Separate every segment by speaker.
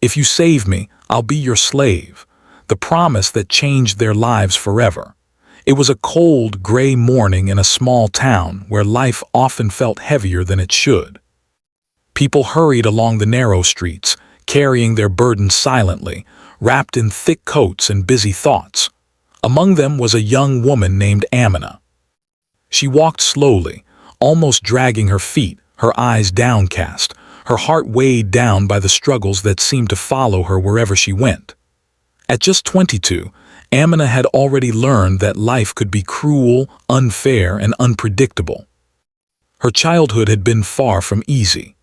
Speaker 1: If you save me, I'll be your slave. The promise that changed their lives forever. It was a cold, gray morning in a small town where life often felt heavier than it should. People hurried along the narrow streets, carrying their burdens silently, wrapped in thick coats and busy thoughts. Among them was a young woman named Amina. She walked slowly, almost dragging her feet, her eyes downcast, her heart weighed down by the struggles that seemed to follow her wherever she went. At just 22, Amina had already learned that life could be cruel, unfair, and unpredictable. Her childhood had been far from easy.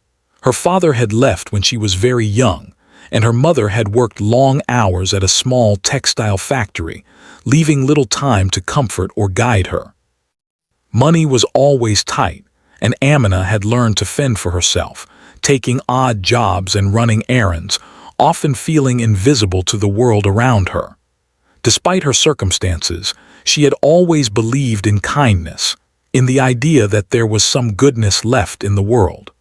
Speaker 1: Her father had left when she was very young, and her mother had worked long hours at a small textile factory, leaving little time to comfort or guide her. Money was always tight, and Amina had learned to fend for herself, taking odd jobs and running errands, often feeling invisible to the world around her. Despite her circumstances, she had always believed in kindness, in the idea that there was some goodness left in the world.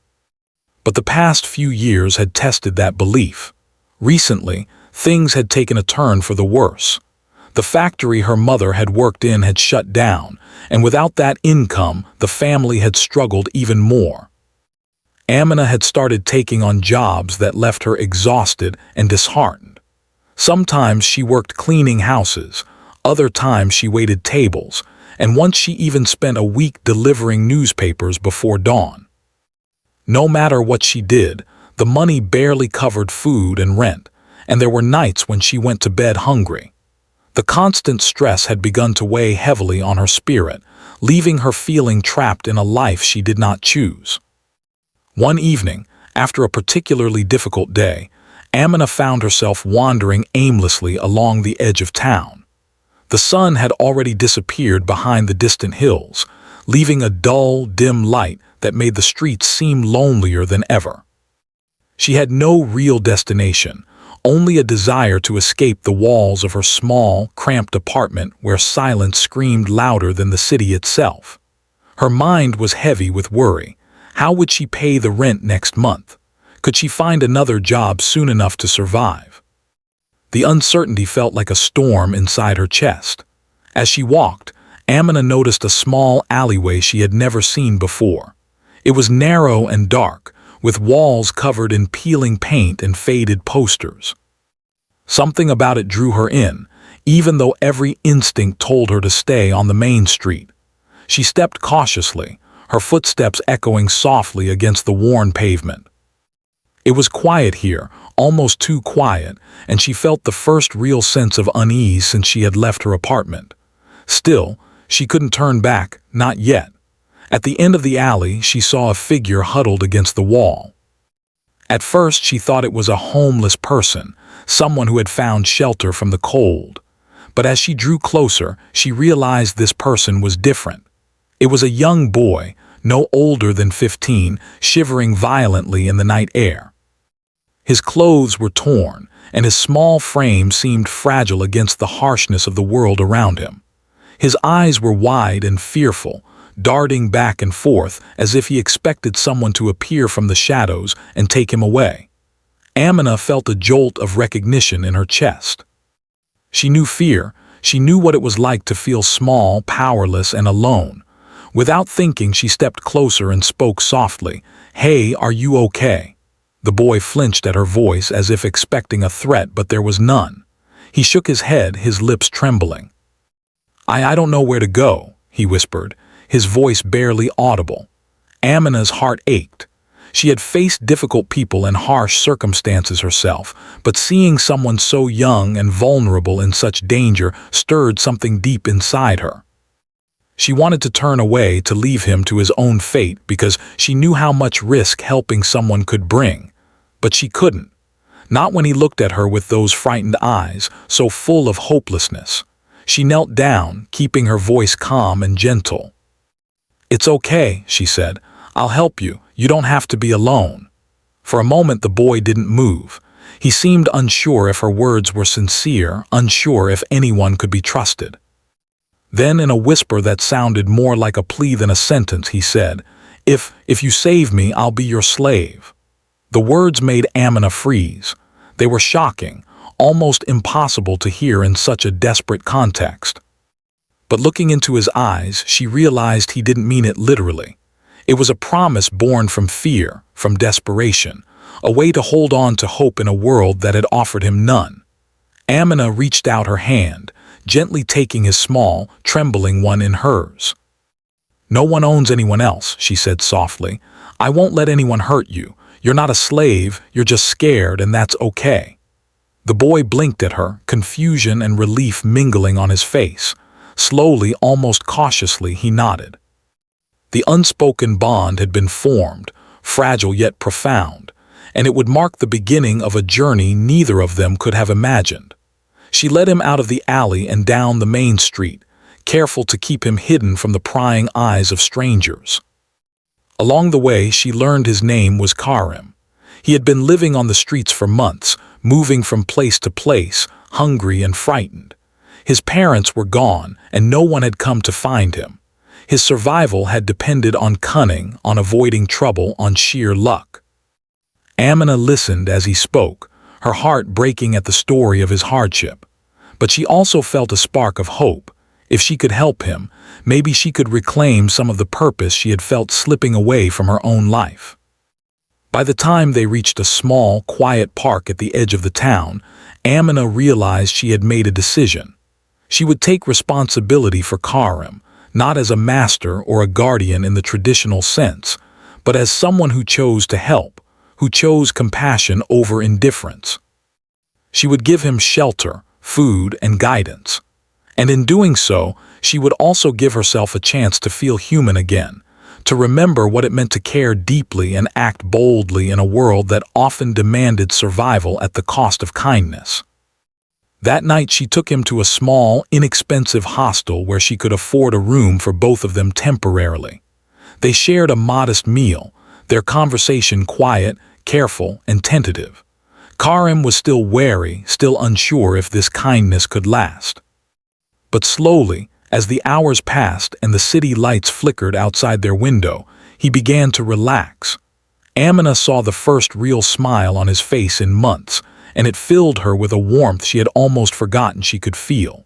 Speaker 1: But the past few years had tested that belief. Recently, things had taken a turn for the worse. The factory her mother had worked in had shut down, and without that income, the family had struggled even more. Amina had started taking on jobs that left her exhausted and disheartened. Sometimes she worked cleaning houses, other times she waited tables, and once she even spent a week delivering newspapers before dawn. No matter what she did, the money barely covered food and rent, and there were nights when she went to bed hungry. The constant stress had begun to weigh heavily on her spirit, leaving her feeling trapped in a life she did not choose. One evening, after a particularly difficult day, Amina found herself wandering aimlessly along the edge of town. The sun had already disappeared behind the distant hills, leaving a dull, dim light that made the streets seem lonelier than ever. She had no real destination, only a desire to escape the walls of her small, cramped apartment where silence screamed louder than the city itself. Her mind was heavy with worry. How would she pay the rent next month? Could she find another job soon enough to survive? The uncertainty felt like a storm inside her chest. As she walked, Amina noticed a small alleyway she had never seen before. It was narrow and dark, with walls covered in peeling paint and faded posters. Something about it drew her in, even though every instinct told her to stay on the main street. She stepped cautiously, her footsteps echoing softly against the worn pavement. It was quiet here, almost too quiet, and she felt the first real sense of unease since she had left her apartment. Still, she couldn't turn back, not yet. At the end of the alley, she saw a figure huddled against the wall. At first, she thought it was a homeless person, someone who had found shelter from the cold. But as she drew closer, she realized this person was different. It was a young boy, no older than 15, shivering violently in the night air. His clothes were torn, and his small frame seemed fragile against the harshness of the world around him. His eyes were wide and fearful, darting back and forth as if he expected someone to appear from the shadows and take him away. Amina felt a jolt of recognition in her chest. She knew fear. She knew what it was like to feel small, powerless, and alone. Without thinking, she stepped closer and spoke softly, "Hey, are you okay?" The boy flinched at her voice as if expecting a threat, but there was none. He shook his head, his lips trembling. I don't know where to go," he whispered, his voice barely audible. Amina's heart ached. She had faced difficult people and harsh circumstances herself, but seeing someone so young and vulnerable in such danger stirred something deep inside her. She wanted to turn away, to leave him to his own fate, because she knew how much risk helping someone could bring. But she couldn't. Not when he looked at her with those frightened eyes, so full of hopelessness. She knelt down, keeping her voice calm and gentle. "It's okay," she said. "I'll help you. You don't have to be alone." For a moment the boy didn't move. He seemed unsure if her words were sincere, unsure if anyone could be trusted. Then, in a whisper that sounded more like a plea than a sentence, he said, If you save me, I'll be your slave." The words made Amina freeze. They were shocking, almost impossible to hear in such a desperate context. But looking into his eyes, she realized he didn't mean it literally. It was a promise born from fear, from desperation, a way to hold on to hope in a world that had offered him none. Amina reached out her hand, gently taking his small, trembling one in hers. "No one owns anyone else," she said softly. "I won't let anyone hurt you. You're not a slave, you're just scared, and that's okay." The boy blinked at her, confusion and relief mingling on his face. Slowly, almost cautiously, he nodded. The unspoken bond had been formed, fragile yet profound, and it would mark the beginning of a journey neither of them could have imagined. She led him out of the alley and down the main street, careful to keep him hidden from the prying eyes of strangers. Along the way, she learned his name was Karim. He had been living on the streets for months, moving from place to place, hungry and frightened. His parents were gone, and no one had come to find him. His survival had depended on cunning, on avoiding trouble, on sheer luck. Amina listened as he spoke, her heart breaking at the story of his hardship. But she also felt a spark of hope. If she could help him, maybe she could reclaim some of the purpose she had felt slipping away from her own life. By the time they reached a small, quiet park at the edge of the town, Amina realized she had made a decision. She would take responsibility for Karim, not as a master or a guardian in the traditional sense, but as someone who chose to help, who chose compassion over indifference. She would give him shelter, food, and guidance. And in doing so, she would also give herself a chance to feel human again, to remember what it meant to care deeply and act boldly in a world that often demanded survival at the cost of kindness. That night she took him to a small, inexpensive hostel where she could afford a room for both of them temporarily. They shared a modest meal, their conversation quiet, careful, and tentative. Karim was still wary, still unsure if this kindness could last. But slowly, as the hours passed and the city lights flickered outside their window, he began to relax. Amina saw the first real smile on his face in months, and it filled her with a warmth she had almost forgotten she could feel.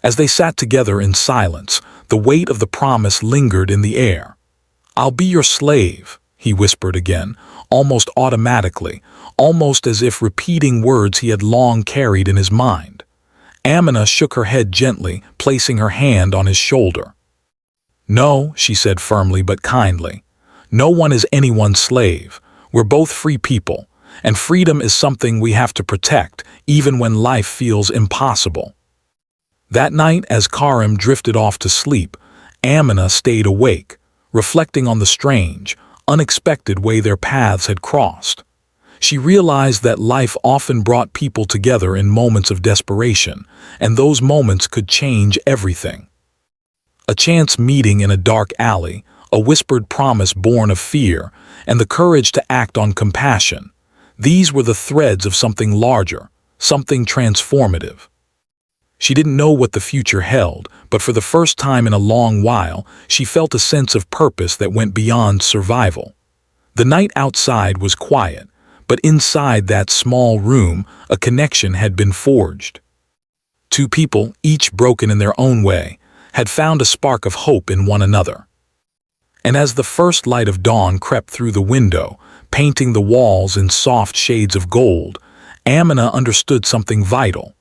Speaker 1: As they sat together in silence, the weight of the promise lingered in the air. "I'll be your slave," he whispered again, almost automatically, almost as if repeating words he had long carried in his mind. Amina shook her head gently, placing her hand on his shoulder. "No," she said firmly but kindly. "No one is anyone's slave. We're both free people. And freedom is something we have to protect, even when life feels impossible." That night, as Karim drifted off to sleep, Amina stayed awake, reflecting on the strange, unexpected way their paths had crossed. She realized that life often brought people together in moments of desperation, and those moments could change everything. A chance meeting in a dark alley, a whispered promise born of fear, and the courage to act on compassion. These were the threads of something larger, something transformative. She didn't know what the future held, but for the first time in a long while, she felt a sense of purpose that went beyond survival. The night outside was quiet, but inside that small room, a connection had been forged. Two people, each broken in their own way, had found a spark of hope in one another. And as the first light of dawn crept through the window, painting the walls in soft shades of gold, Amina understood something vital.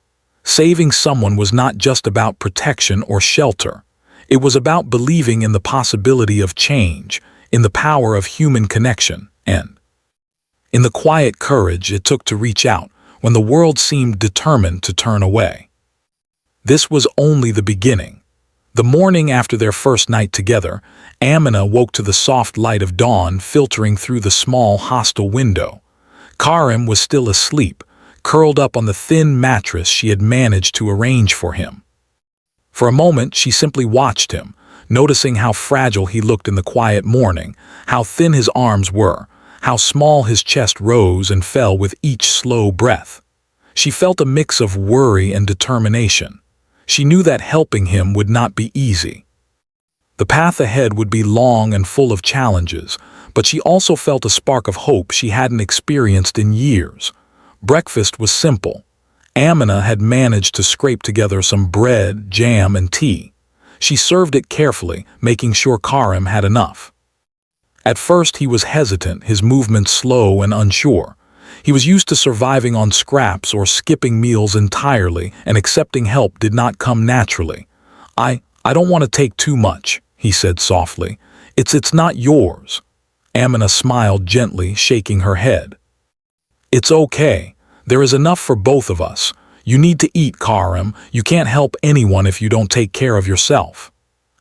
Speaker 1: Saving someone was not just about protection or shelter. It was about believing in the possibility of change, in the power of human connection, and in the quiet courage it took to reach out when the world seemed determined to turn away. This was only the beginning. The morning after their first night together, Amina woke to the soft light of dawn filtering through the small hostel window. Karim was still asleep, curled up on the thin mattress she had managed to arrange for him. For a moment she simply watched him, noticing how fragile he looked in the quiet morning, how thin his arms were, how small his chest rose and fell with each slow breath. She felt a mix of worry and determination. She knew that helping him would not be easy. The path ahead would be long and full of challenges, but she also felt a spark of hope she hadn't experienced in years. Breakfast was simple. Amina had managed to scrape together some bread, jam, and tea. She served it carefully, making sure Karim had enough. At first he was hesitant, his movements slow and unsure. He was used to surviving on scraps or skipping meals entirely, and accepting help did not come naturally. I don't want to take too much," he said softly. It's not yours." Amina smiled gently, shaking her head. "It's okay. There is enough for both of us. You need to eat, Karim. You can't help anyone if you don't take care of yourself."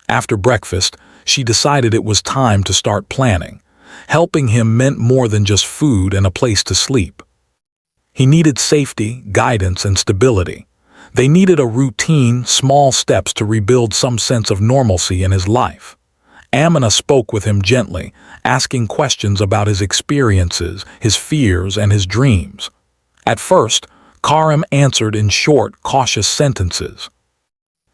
Speaker 1: After breakfast, she decided it was time to start planning. Helping him meant more than just food and a place to sleep. He needed safety, guidance, and stability. They needed a routine, small steps to rebuild some sense of normalcy in his life. Amina spoke with him gently, asking questions about his experiences, his fears, and his dreams. At first, Karim answered in short, cautious sentences.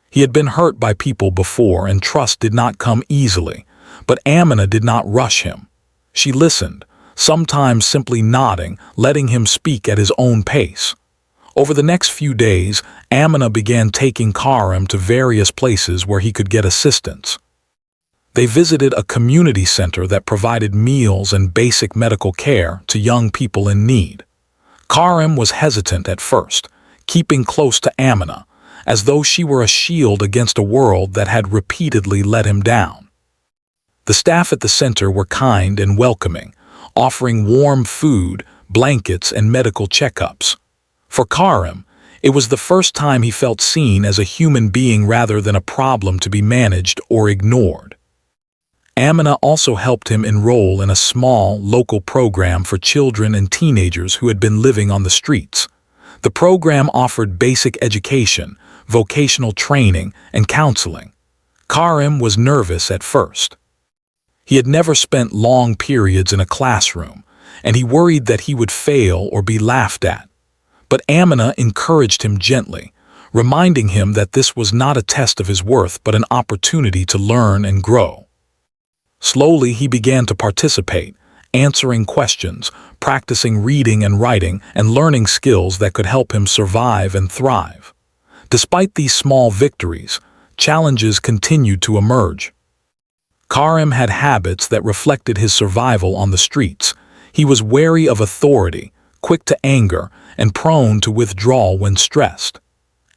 Speaker 1: He had been hurt by people before, and trust did not come easily, but Amina did not rush him. She listened, sometimes simply nodding, letting him speak at his own pace. Over the next few days, Amina began taking Karim to various places where he could get assistance. They visited a community center that provided meals and basic medical care to young people in need. Karim was hesitant at first, keeping close to Amina, as though she were a shield against a world that had repeatedly let him down. The staff at the center were kind and welcoming, offering warm food, blankets, and medical checkups. For Karim, it was the first time he felt seen as a human being rather than a problem to be managed or ignored. Amina also helped him enroll in a small, local program for children and teenagers who had been living on the streets. The program offered basic education, vocational training, and counseling. Karim was nervous at first. He had never spent long periods in a classroom, and he worried that he would fail or be laughed at. But Amina encouraged him gently, reminding him that this was not a test of his worth but an opportunity to learn and grow. Slowly he began to participate, answering questions, practicing reading and writing, and learning skills that could help him survive and thrive. Despite these small victories, challenges continued to emerge. Karim had habits that reflected his survival on the streets. He was wary of authority, quick to anger, and prone to withdrawal when stressed.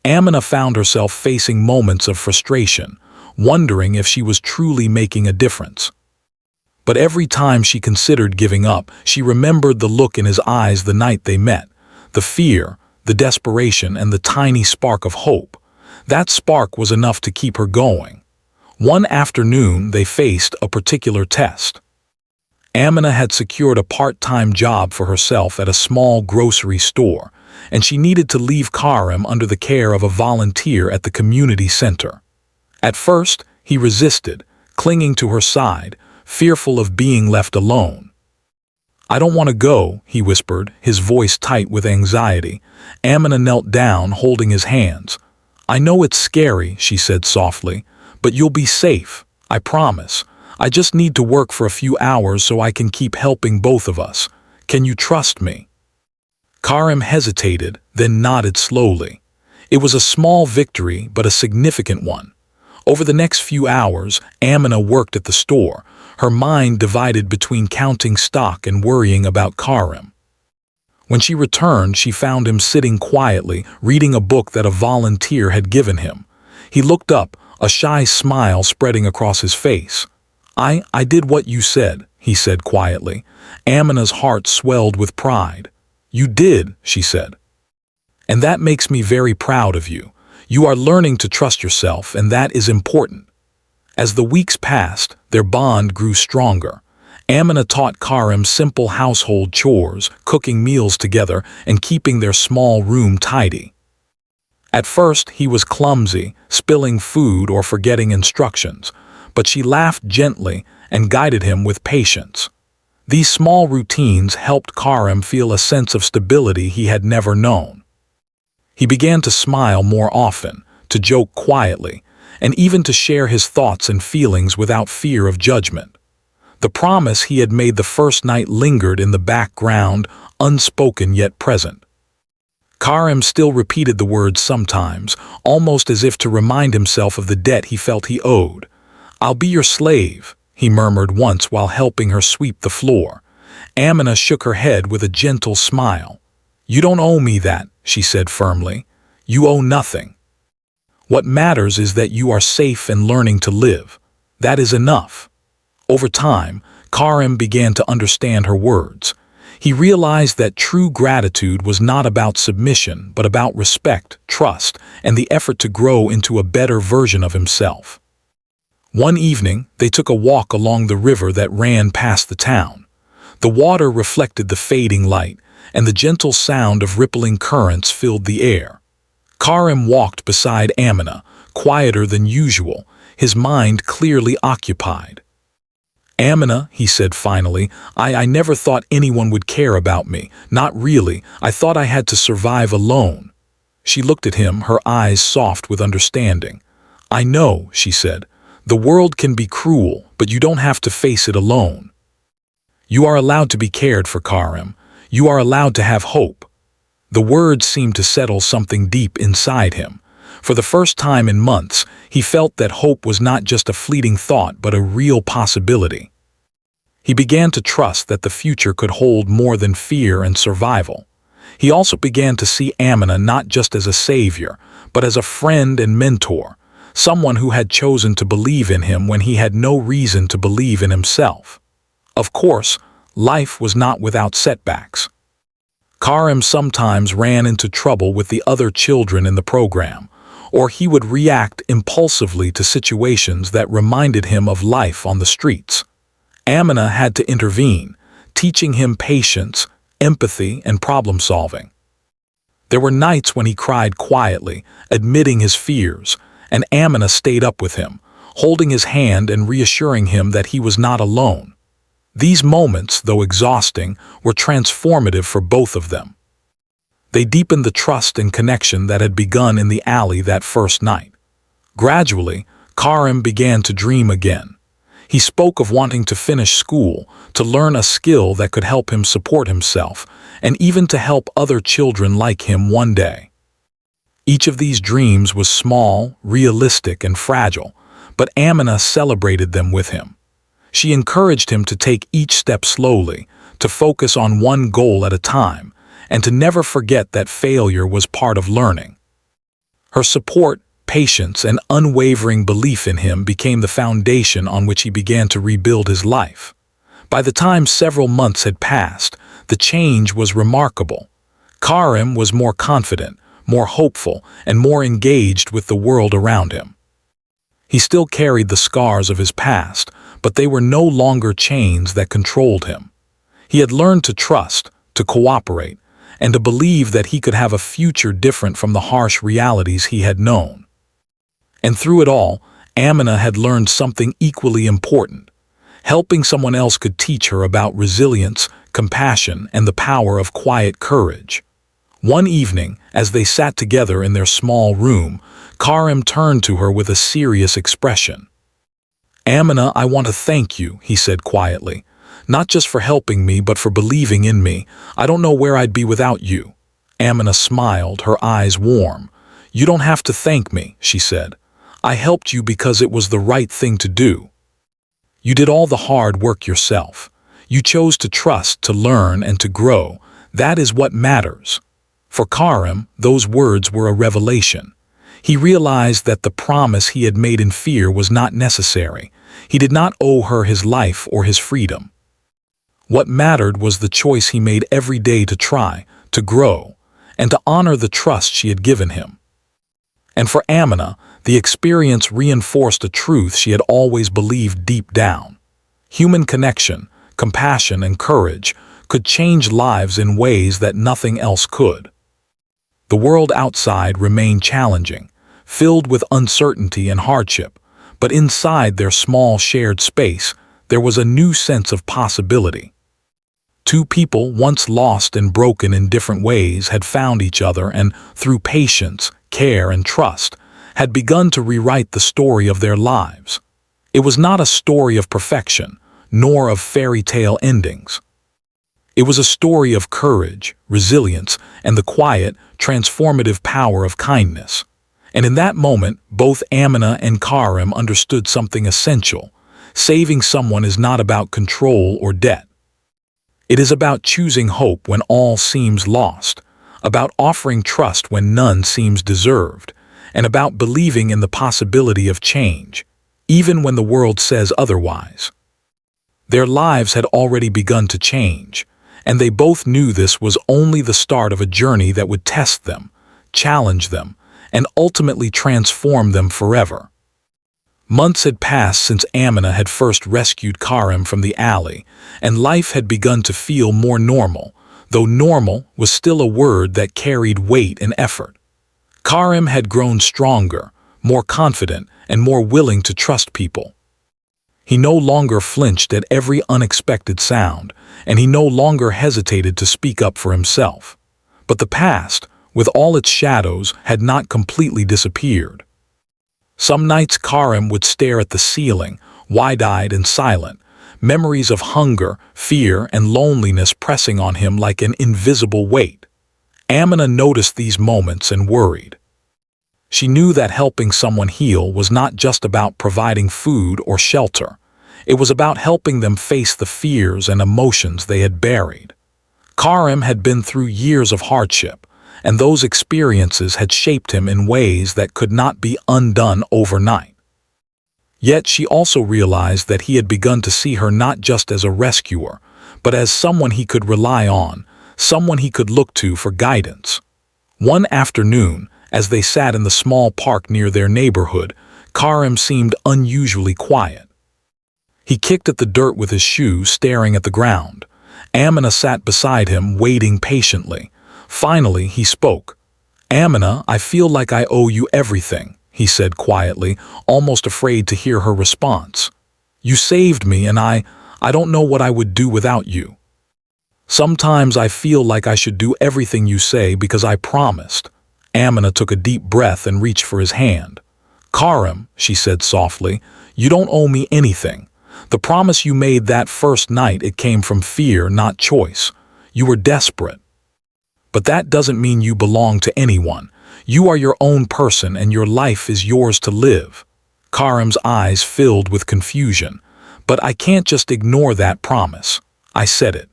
Speaker 1: Amina found herself facing moments of frustration, wondering if she was truly making a difference. But every time she considered giving up, she remembered the look in his eyes the night they met, the fear, the desperation, and the tiny spark of hope. That spark was enough to keep her going. One afternoon, they faced a particular test. Amina had secured a part-time job for herself at a small grocery store, and she needed to leave Karim under the care of a volunteer at the community center. At first, he resisted, clinging to her side, fearful of being left alone. "I don't want to go," he whispered, his voice tight with anxiety. Amina knelt down, holding his hands. "I know it's scary," she said softly, "but you'll be safe, I promise. I just need to work for a few hours so I can keep helping both of us. Can you trust me?" Karim hesitated, then nodded slowly. It was a small victory, but a significant one. Over the next few hours, Amina worked at the store, her mind divided between counting stock and worrying about Karim. When she returned, she found him sitting quietly, reading a book that a volunteer had given him. He looked up, a shy smile spreading across his face. I did what you said," he said quietly. Amina's heart swelled with pride. "You did," she said. "And that makes me very proud of you. You are learning to trust yourself, and that is important." As the weeks passed, their bond grew stronger. Amina taught Karim simple household chores, cooking meals together, and keeping their small room tidy. At first, he was clumsy, spilling food or forgetting instructions, but she laughed gently and guided him with patience. These small routines helped Karim feel a sense of stability he had never known. He began to smile more often, to joke quietly, and even to share his thoughts and feelings without fear of judgment. The promise he had made the first night lingered in the background, unspoken yet present. Karim still repeated the words sometimes, almost as if to remind himself of the debt he felt he owed. "I'll be your slave," he murmured once while helping her sweep the floor. Amina shook her head with a gentle smile. "You don't owe me that," she said firmly. "You owe nothing. What matters is that you are safe and learning to live. That is enough." Over time, Karim began to understand her words. He realized that true gratitude was not about submission, but about respect, trust, and the effort to grow into a better version of himself. One evening, they took a walk along the river that ran past the town. The water reflected the fading light, and the gentle sound of rippling currents filled the air. Karim walked beside Amina, quieter than usual, his mind clearly occupied. "Amina," he said finally, I never thought anyone would care about me. Not really. I thought I had to survive alone." She looked at him, her eyes soft with understanding. "I know," she said. "The world can be cruel, but you don't have to face it alone. You are allowed to be cared for, Karim. You are allowed to have hope." The words seemed to settle something deep inside him. For the first time in months, he felt that hope was not just a fleeting thought but a real possibility. He began to trust that the future could hold more than fear and survival. He also began to see Amina not just as a savior, but as a friend and mentor, someone who had chosen to believe in him when he had no reason to believe in himself. Of course, life was not without setbacks. Karim sometimes ran into trouble with the other children in the program, or he would react impulsively to situations that reminded him of life on the streets. Amina had to intervene, teaching him patience, empathy, and problem-solving. There were nights when he cried quietly, admitting his fears, and Amina stayed up with him, holding his hand and reassuring him that he was not alone. These moments, though exhausting, were transformative for both of them. They deepened the trust and connection that had begun in the alley that first night. Gradually, Karim began to dream again. He spoke of wanting to finish school, to learn a skill that could help him support himself, and even to help other children like him one day. Each of these dreams was small, realistic, and fragile, but Amina celebrated them with him. She encouraged him to take each step slowly, to focus on one goal at a time, and to never forget that failure was part of learning. Her support, patience, and unwavering belief in him became the foundation on which he began to rebuild his life. By the time several months had passed, the change was remarkable. Karim was more confident, more hopeful, and more engaged with the world around him. He still carried the scars of his past, but they were no longer chains that controlled him. He had learned to trust, to cooperate, and to believe that he could have a future different from the harsh realities he had known. And through it all, Amina had learned something equally important. Helping someone else could teach her about resilience, compassion, and the power of quiet courage. One evening, as they sat together in their small room, Karim turned to her with a serious expression. "Amina, I want to thank you," he said quietly. "Not just for helping me, but for believing in me. I don't know where I'd be without you." Amina smiled, her eyes warm. "You don't have to thank me," she said. "I helped you because it was the right thing to do. You did all the hard work yourself. You chose to trust, to learn, and to grow. That is what matters." For Karim, those words were a revelation. He realized that the promise he had made in fear was not necessary. He did not owe her his life or his freedom. What mattered was the choice he made every day to try, to grow, and to honor the trust she had given him. And for Amina, the experience reinforced a truth she had always believed deep down. Human connection, compassion, and courage could change lives in ways that nothing else could. The world outside remained challenging, filled with uncertainty and hardship, but inside their small shared space, there was a new sense of possibility. Two people once lost and broken in different ways had found each other and, through patience, care, and trust, had begun to rewrite the story of their lives. It was not a story of perfection, nor of fairy tale endings. It was a story of courage, resilience, and the quiet, transformative power of kindness. And in that moment, both Amina and Karim understood something essential. Saving someone is not about control or debt. It is about choosing hope when all seems lost, about offering trust when none seems deserved, and about believing in the possibility of change, even when the world says otherwise. Their lives had already begun to change, and they both knew this was only the start of a journey that would test them, challenge them, and ultimately transform them forever. Months had passed since Amina had first rescued Karim from the alley, and life had begun to feel more normal, though normal was still a word that carried weight and effort. Karim had grown stronger, more confident, and more willing to trust people. He no longer flinched at every unexpected sound, and he no longer hesitated to speak up for himself. But the past, with all its shadows, had not completely disappeared. Some nights Karim would stare at the ceiling, wide-eyed and silent, memories of hunger, fear, and loneliness pressing on him like an invisible weight. Amina noticed these moments and worried. She knew that helping someone heal was not just about providing food or shelter. It was about helping them face the fears and emotions they had buried. Karim had been through years of hardship, and those experiences had shaped him in ways that could not be undone overnight. Yet she also realized that he had begun to see her not just as a rescuer, but as someone he could rely on, someone he could look to for guidance. One afternoon, as they sat in the small park near their neighborhood, Karim seemed unusually quiet. He kicked at the dirt with his shoe, staring at the ground. Amina sat beside him, waiting patiently. Finally, he spoke. "Amina, I feel like I owe you everything," he said quietly, almost afraid to hear her response. "You saved me, and I don't know what I would do without you. Sometimes I feel like I should do everything you say because I promised." Amina took a deep breath and reached for his hand. "Karim," she said softly, "you don't owe me anything. The promise you made that first night, it came from fear, not choice. You were desperate. But that doesn't mean you belong to anyone. You are your own person and your life is yours to live." Karim's eyes filled with confusion. "But I can't just ignore that promise. I said it.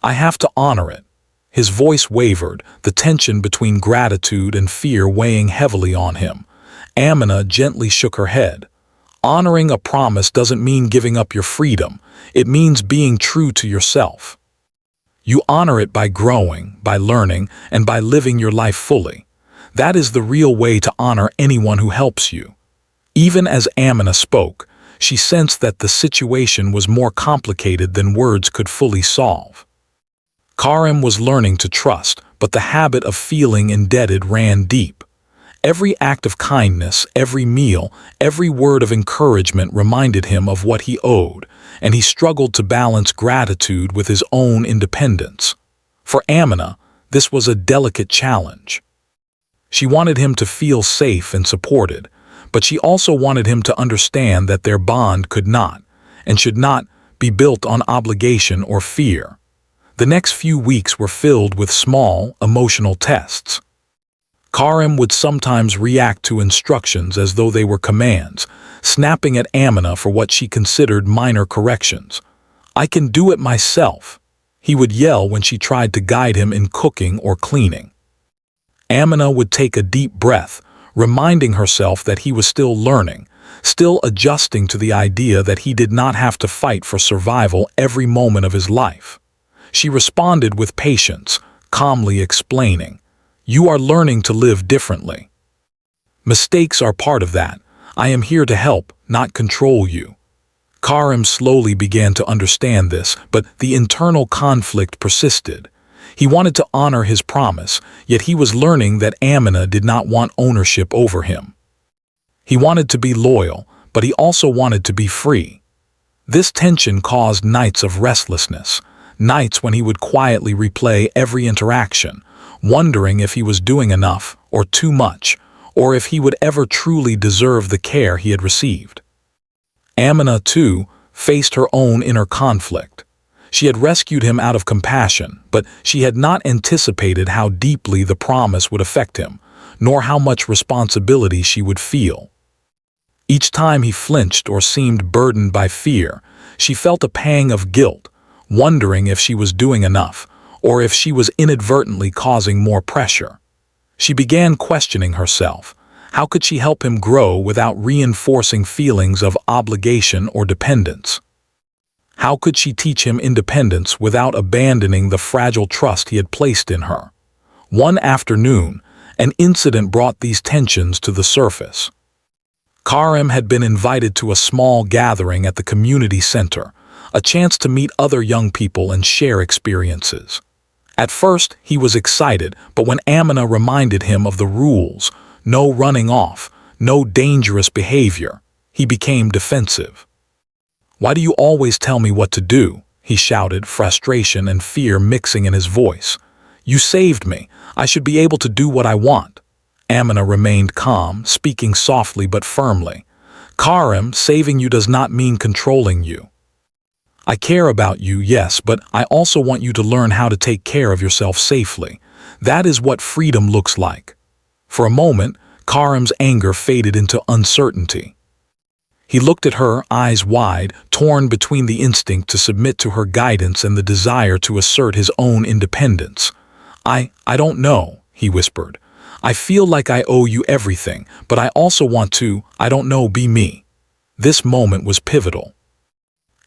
Speaker 1: I have to honor it." His voice wavered, the tension between gratitude and fear weighing heavily on him. Amina gently shook her head. "Honoring a promise doesn't mean giving up your freedom. It means being true to yourself. You honor it by growing, by learning, and by living your life fully. That is the real way to honor anyone who helps you." Even as Amina spoke, she sensed that the situation was more complicated than words could fully solve. Karim was learning to trust, but the habit of feeling indebted ran deep. Every act of kindness, every meal, every word of encouragement reminded him of what he owed, and he struggled to balance gratitude with his own independence. For Amina, this was a delicate challenge. She wanted him to feel safe and supported, but she also wanted him to understand that their bond could not, and should not, be built on obligation or fear. The next few weeks were filled with small, emotional tests. Karim would sometimes react to instructions as though they were commands, snapping at Amina for what she considered minor corrections. "I can do it myself," he would yell when she tried to guide him in cooking or cleaning. Amina would take a deep breath, reminding herself that he was still learning, still adjusting to the idea that he did not have to fight for survival every moment of his life. She responded with patience, calmly explaining, "You are learning to live differently. Mistakes are part of that. I am here to help, not control you." Karim slowly began to understand this, but the internal conflict persisted. He wanted to honor his promise, yet he was learning that Amina did not want ownership over him. He wanted to be loyal, but he also wanted to be free. This tension caused nights of restlessness, nights when he would quietly replay every interaction, wondering if he was doing enough or too much, or if he would ever truly deserve the care he had received. Amina, too, faced her own inner conflict. She had rescued him out of compassion, but she had not anticipated how deeply the promise would affect him, nor how much responsibility she would feel. Each time he flinched or seemed burdened by fear, she felt a pang of guilt, wondering if she was doing enough, or if she was inadvertently causing more pressure. She began questioning herself. How could she help him grow without reinforcing feelings of obligation or dependence? How could she teach him independence without abandoning the fragile trust he had placed in her? One afternoon, an incident brought these tensions to the surface. Karim had been invited to a small gathering at the community center, a chance to meet other young people and share experiences. At first, he was excited, but when Amina reminded him of the rules, no running off, no dangerous behavior, he became defensive. "Why do you always tell me what to do?" he shouted, frustration and fear mixing in his voice. "You saved me. I should be able to do what I want." Amina remained calm, speaking softly but firmly. "Karim, saving you does not mean controlling you. I care about you, yes, but I also want you to learn how to take care of yourself safely. That is what freedom looks like." For a moment, Karim's anger faded into uncertainty. He looked at her, eyes wide, torn between the instinct to submit to her guidance and the desire to assert his own independence. I don't know," he whispered. "I feel like I owe you everything, but I also want to, I don't know, be me." This moment was pivotal.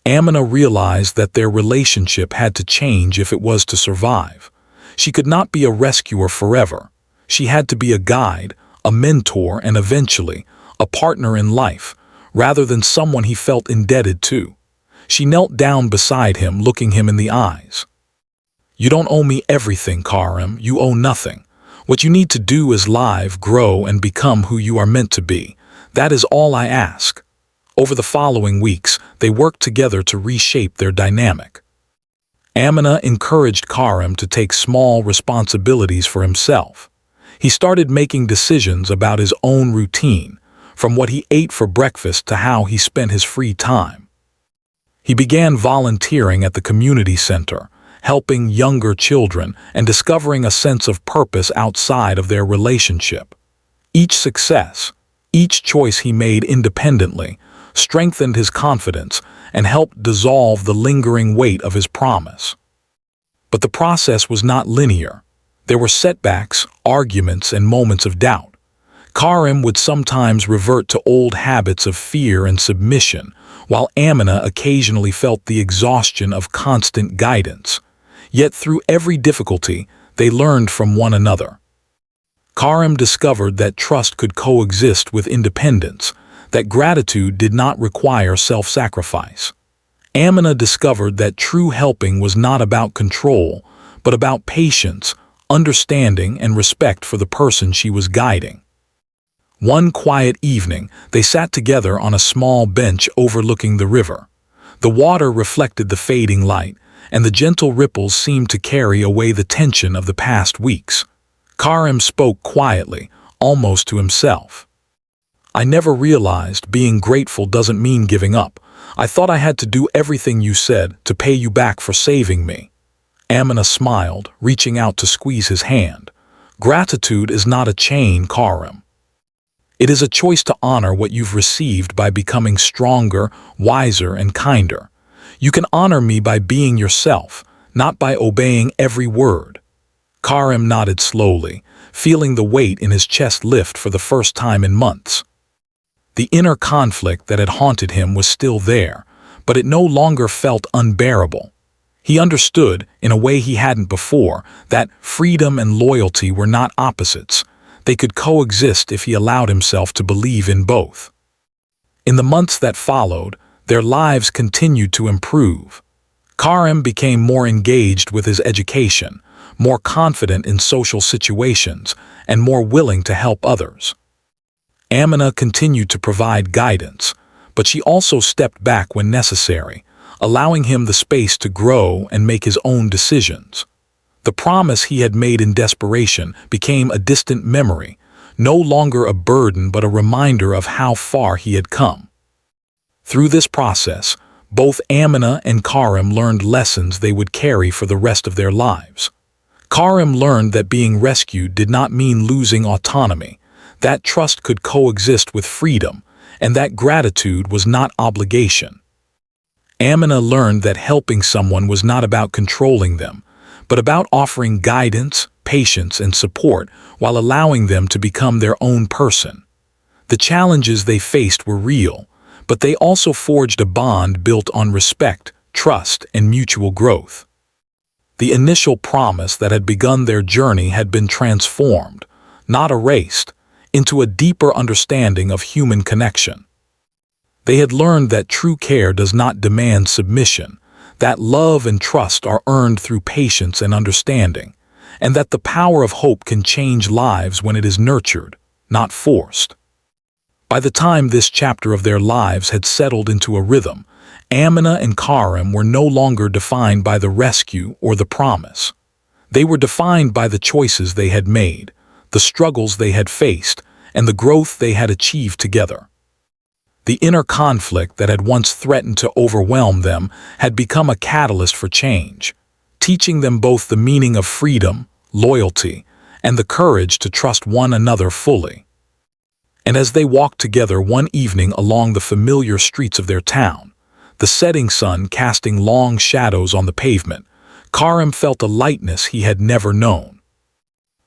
Speaker 1: Amina realized that their relationship had to change if it was to survive. She could not be a rescuer forever. She had to be a guide, a mentor, and eventually, a partner in life, rather than someone he felt indebted to. She knelt down beside him, looking him in the eyes. "You don't owe me everything, Karim. You owe nothing. What you need to do is live, grow, and become who you are meant to be. That is all I ask." Over the following weeks, they worked together to reshape their dynamic. Amina encouraged Karim to take small responsibilities for himself. He started making decisions about his own routine, from what he ate for breakfast to how he spent his free time. He began volunteering at the community center, helping younger children and discovering a sense of purpose outside of their relationship. Each success, each choice he made independently, strengthened his confidence and helped dissolve the lingering weight of his promise. But the process was not linear. There were setbacks, arguments, and moments of doubt. Karim would sometimes revert to old habits of fear and submission, while Amina occasionally felt the exhaustion of constant guidance. Yet through every difficulty, they learned from one another. Karim discovered that trust could coexist with independence, that gratitude did not require self-sacrifice. Amina discovered that true helping was not about control, but about patience, understanding, and respect for the person she was guiding. One quiet evening, they sat together on a small bench overlooking the river. The water reflected the fading light, and the gentle ripples seemed to carry away the tension of the past weeks. Karim spoke quietly, almost to himself. "I never realized being grateful doesn't mean giving up. I thought I had to do everything you said to pay you back for saving me." Amina smiled, reaching out to squeeze his hand. "Gratitude is not a chain, Karim. It is a choice to honor what you've received by becoming stronger, wiser, and kinder. You can honor me by being yourself, not by obeying every word." Karim nodded slowly, feeling the weight in his chest lift for the first time in months. The inner conflict that had haunted him was still there, but it no longer felt unbearable. He understood, in a way he hadn't before, that freedom and loyalty were not opposites. They could coexist if he allowed himself to believe in both. In the months that followed, their lives continued to improve. Karim became more engaged with his education, more confident in social situations, and more willing to help others. Amina continued to provide guidance, but she also stepped back when necessary, allowing him the space to grow and make his own decisions. The promise he had made in desperation became a distant memory, no longer a burden but a reminder of how far he had come. Through this process, Both Amina and Karim learned lessons they would carry for the rest of their lives. Karim learned that being rescued did not mean losing autonomy, that trust could coexist with freedom, and that gratitude was not obligation. Amina learned that helping someone was not about controlling them, but about offering guidance, patience, and support while allowing them to become their own person. The challenges they faced were real, but they also forged a bond built on respect, trust, and mutual growth. The initial promise that had begun their journey had been transformed, not erased, into a deeper understanding of human connection. They had learned that true care does not demand submission, that love and trust are earned through patience and understanding, and that the power of hope can change lives when it is nurtured, not forced. By the time this chapter of their lives had settled into a rhythm, Amina and Karim were no longer defined by the rescue or the promise. They were defined by the choices they had made, the struggles they had faced, and the growth they had achieved together. The inner conflict that had once threatened to overwhelm them had become a catalyst for change, teaching them both the meaning of freedom, loyalty, and the courage to trust one another fully. And as they walked together one evening along the familiar streets of their town, the setting sun casting long shadows on the pavement, Karim felt a lightness he had never known.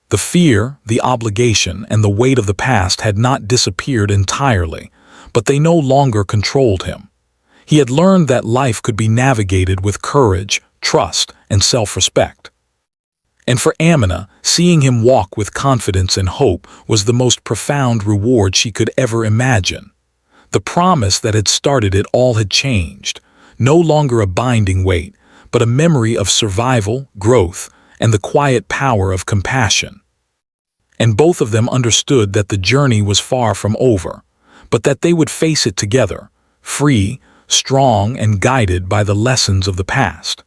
Speaker 1: The fear, the obligation, and the weight of the past had not disappeared entirely, but they no longer controlled him. He had learned that life could be navigated with courage, trust, and self-respect. And for Amina, seeing him walk with confidence and hope was the most profound reward she could ever imagine. The promise that had started it all had changed, no longer a binding weight, but a memory of survival, growth, and the quiet power of compassion. And both of them understood that the journey was far from over, but that they would face it together, free, strong, and guided by the lessons of the past.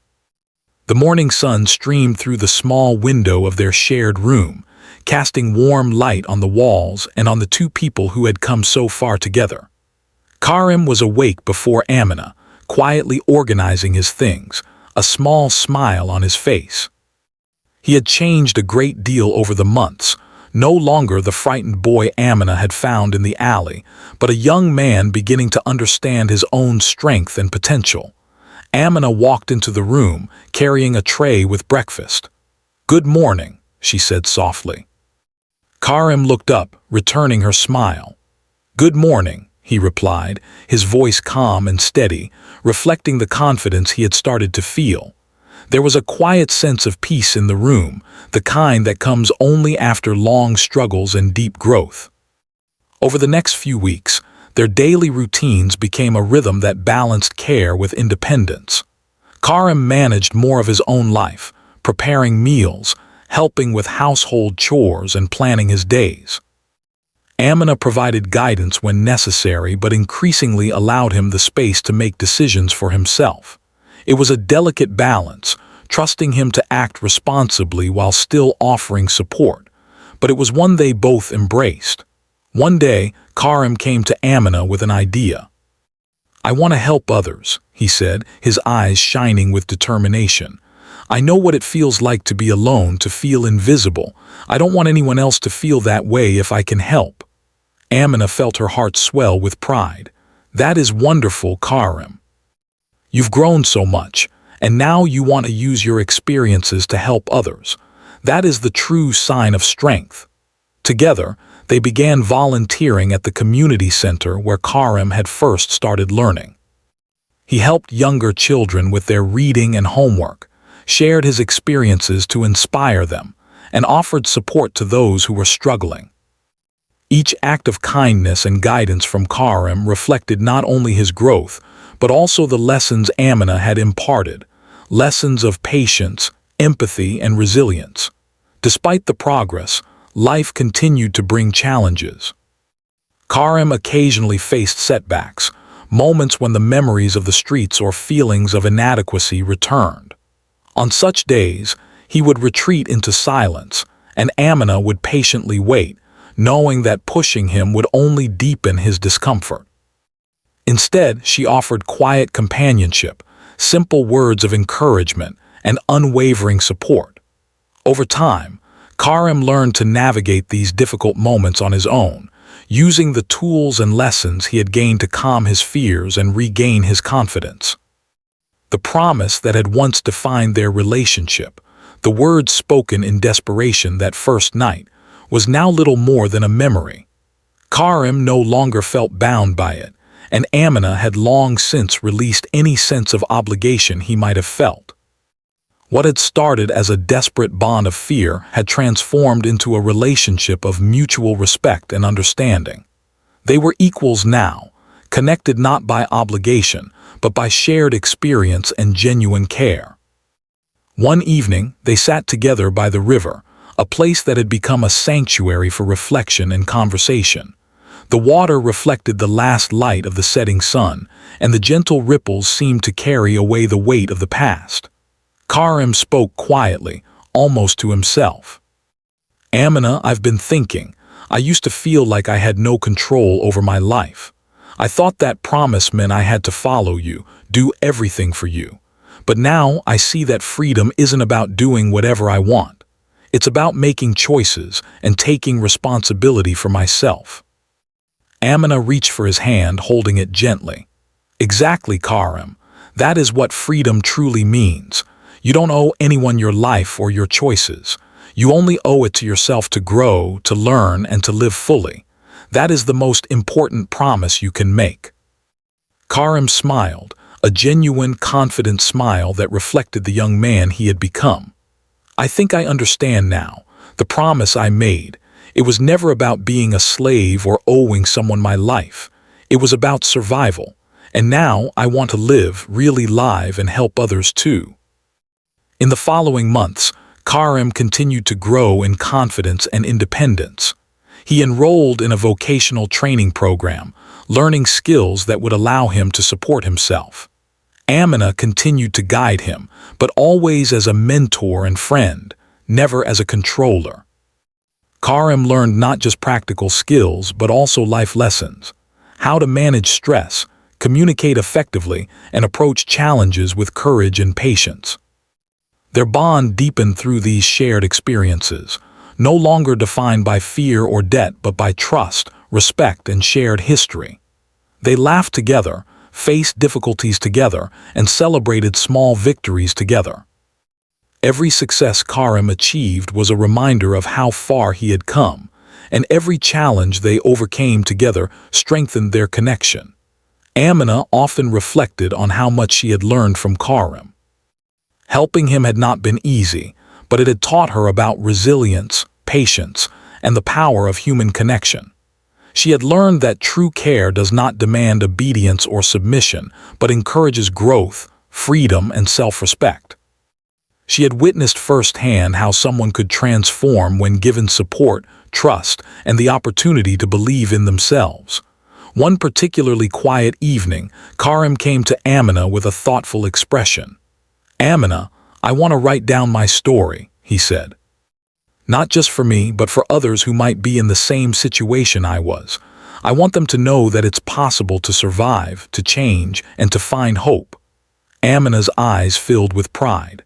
Speaker 1: The morning sun streamed through the small window of their shared room, casting warm light on the walls and on the two people who had come so far together. Karim was awake before Amina, quietly organizing his things, a small smile on his face. He had changed a great deal over the months, no longer the frightened boy Amina had found in the alley, but a young man beginning to understand his own strength and potential. Amina walked into the room, carrying a tray with breakfast. "Good morning," she said softly. Karim looked up, returning her smile. "Good morning," he replied, his voice calm and steady, reflecting the confidence he had started to feel. There was a quiet sense of peace in the room, the kind that comes only after long struggles and deep growth. Over the next few weeks, their daily routines became a rhythm that balanced care with independence. Karim managed more of his own life, preparing meals, helping with household chores, and planning his days. Amina provided guidance when necessary, but increasingly allowed him the space to make decisions for himself. It was a delicate balance, trusting him to act responsibly while still offering support, but it was one they both embraced. One day, Karim came to Amina with an idea. "I want to help others," he said, his eyes shining with determination. "I know what it feels like to be alone, to feel invisible. I don't want anyone else to feel that way if I can help." Amina felt her heart swell with pride. "That is wonderful, Karim. You've grown so much, and now you want to use your experiences to help others. That is the true sign of strength." Together, they began volunteering at the community center where Karim had first started learning. He helped younger children with their reading and homework, shared his experiences to inspire them, and offered support to those who were struggling. Each act of kindness and guidance from Karim reflected not only his growth, but also the lessons Amina had imparted, lessons of patience, empathy, and resilience. Despite the progress, life continued to bring challenges. Karim occasionally faced setbacks, moments when the memories of the streets or feelings of inadequacy returned. On such days, he would retreat into silence, and Amina would patiently wait, knowing that pushing him would only deepen his discomfort. Instead, she offered quiet companionship, simple words of encouragement, and unwavering support. Over time, Karim learned to navigate these difficult moments on his own, using the tools and lessons he had gained to calm his fears and regain his confidence. The promise that had once defined their relationship, the words spoken in desperation that first night, was now little more than a memory. Karim no longer felt bound by it, and Amina had long since released any sense of obligation he might have felt. What had started as a desperate bond of fear had transformed into a relationship of mutual respect and understanding. They were equals now, connected not by obligation, but by shared experience and genuine care. One evening, they sat together by the river, a place that had become a sanctuary for reflection and conversation. The water reflected the last light of the setting sun, and the gentle ripples seemed to carry away the weight of the past. Karim spoke quietly, almost to himself. "Amina, I've been thinking. I used to feel like I had no control over my life. I thought that promise meant I had to follow you, do everything for you. But now I see that freedom isn't about doing whatever I want. It's about making choices and taking responsibility for myself." Amina reached for his hand, holding it gently. "Exactly, Karim. That is what freedom truly means. You don't owe anyone your life or your choices. You only owe it to yourself to grow, to learn, and to live fully. That is the most important promise you can make." Karim smiled, a genuine, confident smile that reflected the young man he had become. "I think I understand now. The promise I made. It was never about being a slave or owing someone my life. It was about survival. And now I want to live, really live, and help others too." In the following months, Karim continued to grow in confidence and independence. He enrolled in a vocational training program, learning skills that would allow him to support himself. Amina continued to guide him, but always as a mentor and friend, never as a controller. Karim learned not just practical skills, but also life lessons: how to manage stress, communicate effectively, and approach challenges with courage and patience. Their bond deepened through these shared experiences, no longer defined by fear or debt but by trust, respect, and shared history. They laughed together, faced difficulties together, and celebrated small victories together. Every success Karim achieved was a reminder of how far he had come, and every challenge they overcame together strengthened their connection. Amina often reflected on how much she had learned from Karim. Helping him had not been easy, but it had taught her about resilience, patience, and the power of human connection. She had learned that true care does not demand obedience or submission, but encourages growth, freedom, and self-respect. She had witnessed firsthand how someone could transform when given support, trust, and the opportunity to believe in themselves. One particularly quiet evening, Karim came to Amina with a thoughtful expression. "Amina, I want to write down my story," he said. "Not just for me, but for others who might be in the same situation I was. I want them to know that it's possible to survive, to change, and to find hope." Amina's eyes filled with pride.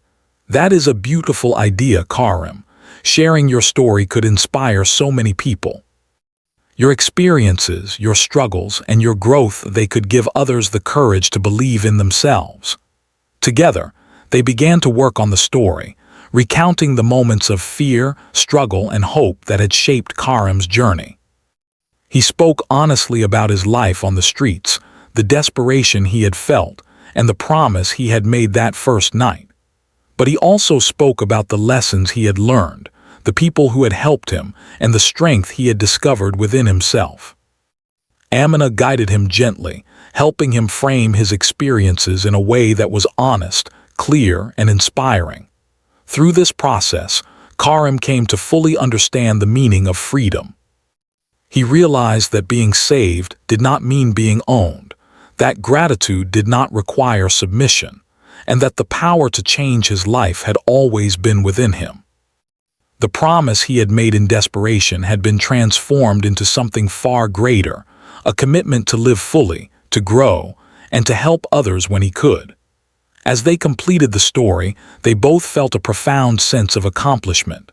Speaker 1: "That is a beautiful idea, Karim. Sharing your story could inspire so many people. Your experiences, your struggles, and your growth, they could give others the courage to believe in themselves." Together, they began to work on the story, recounting the moments of fear, struggle, and hope that had shaped Karim's journey. He spoke honestly about his life on the streets, the desperation he had felt, and the promise he had made that first night. But he also spoke about the lessons he had learned, the people who had helped him, and the strength he had discovered within himself. Amina guided him gently, helping him frame his experiences in a way that was honest, clear, and inspiring. Through this process, Karim came to fully understand the meaning of freedom. He realized that being saved did not mean being owned, that gratitude did not require submission, and that the power to change his life had always been within him. The promise he had made in desperation had been transformed into something far greater, a commitment to live fully, to grow, and to help others when he could. As they completed the story, they both felt a profound sense of accomplishment.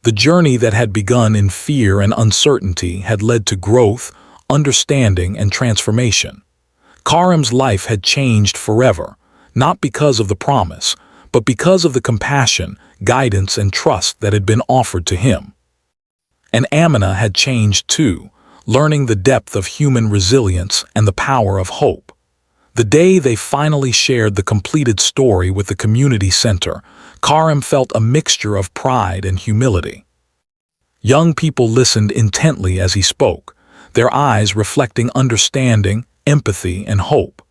Speaker 1: The journey that had begun in fear and uncertainty had led to growth, understanding, and transformation. Karim's life had changed forever, not because of the promise, but because of the compassion, guidance, and trust that had been offered to him. And Amina had changed too, learning the depth of human resilience and the power of hope. The day they finally shared the completed story with the community center, Karim felt a mixture of pride and humility. Young people listened intently as he spoke, their eyes reflecting understanding, empathy, and hope.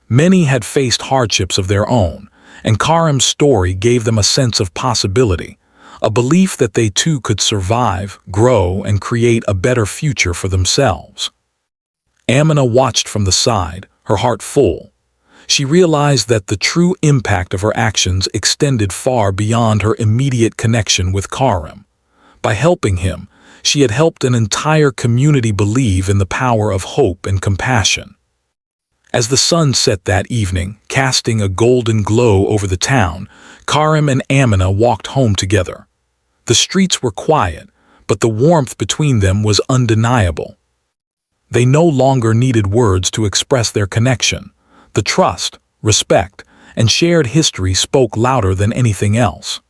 Speaker 1: Many had faced hardships of their own, and Karim's story gave them a sense of possibility, a belief that they too could survive, grow, and create a better future for themselves. Amina watched from the side, her heart full. She realized that the true impact of her actions extended far beyond her immediate connection with Karim. By helping him, she had helped an entire community believe in the power of hope and compassion. As the sun set that evening, casting a golden glow over the town, Karim and Amina walked home together. The streets were quiet, but the warmth between them was undeniable. They no longer needed words to express their connection. The trust, respect, and shared history spoke louder than anything else.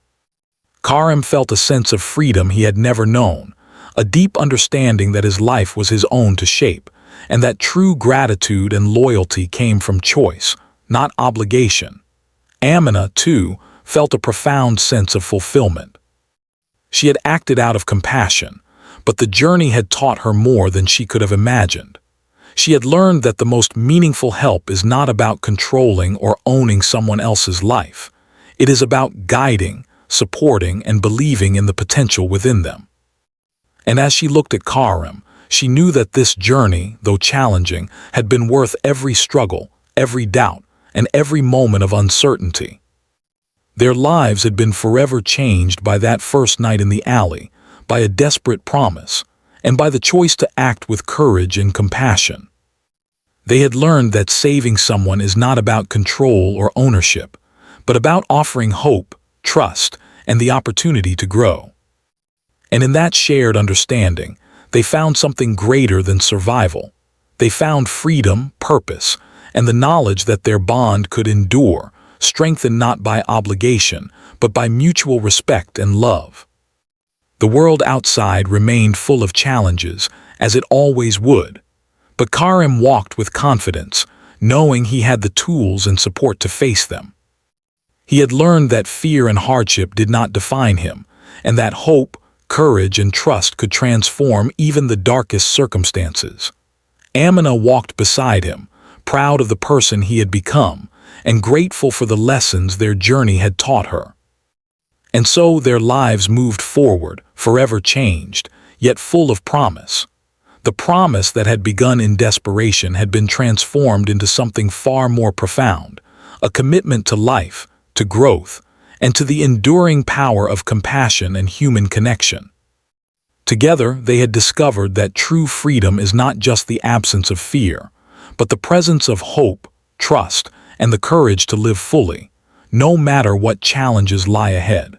Speaker 1: Karim felt a sense of freedom he had never known, a deep understanding that his life was his own to shape, and that true gratitude and loyalty came from choice, not obligation. Amina, too, felt a profound sense of fulfillment. She had acted out of compassion, but the journey had taught her more than she could have imagined. She had learned that the most meaningful help is not about controlling or owning someone else's life. It is about guiding, supporting, and believing in the potential within them. And as she looked at Karim, she knew that this journey, though challenging, had been worth every struggle, every doubt, and every moment of uncertainty. Their lives had been forever changed by that first night in the alley, by a desperate promise, and by the choice to act with courage and compassion. They had learned that saving someone is not about control or ownership, but about offering hope, trust, and the opportunity to grow. And in that shared understanding, they found something greater than survival. They found freedom, purpose, and the knowledge that their bond could endure, strengthened not by obligation, but by mutual respect and love. The world outside remained full of challenges, as it always would, but Karim walked with confidence, knowing he had the tools and support to face them. He had learned that fear and hardship did not define him, and that hope, courage, and trust could transform even the darkest circumstances. Amina walked beside him, proud of the person he had become, and grateful for the lessons their journey had taught her. And so their lives moved forward, forever changed, yet full of promise. The promise that had begun in desperation had been transformed into something far more profound, a commitment to life, to growth, and to the enduring power of compassion and human connection. Together, they had discovered that true freedom is not just the absence of fear, but the presence of hope, trust, and the courage to live fully, no matter what challenges lie ahead.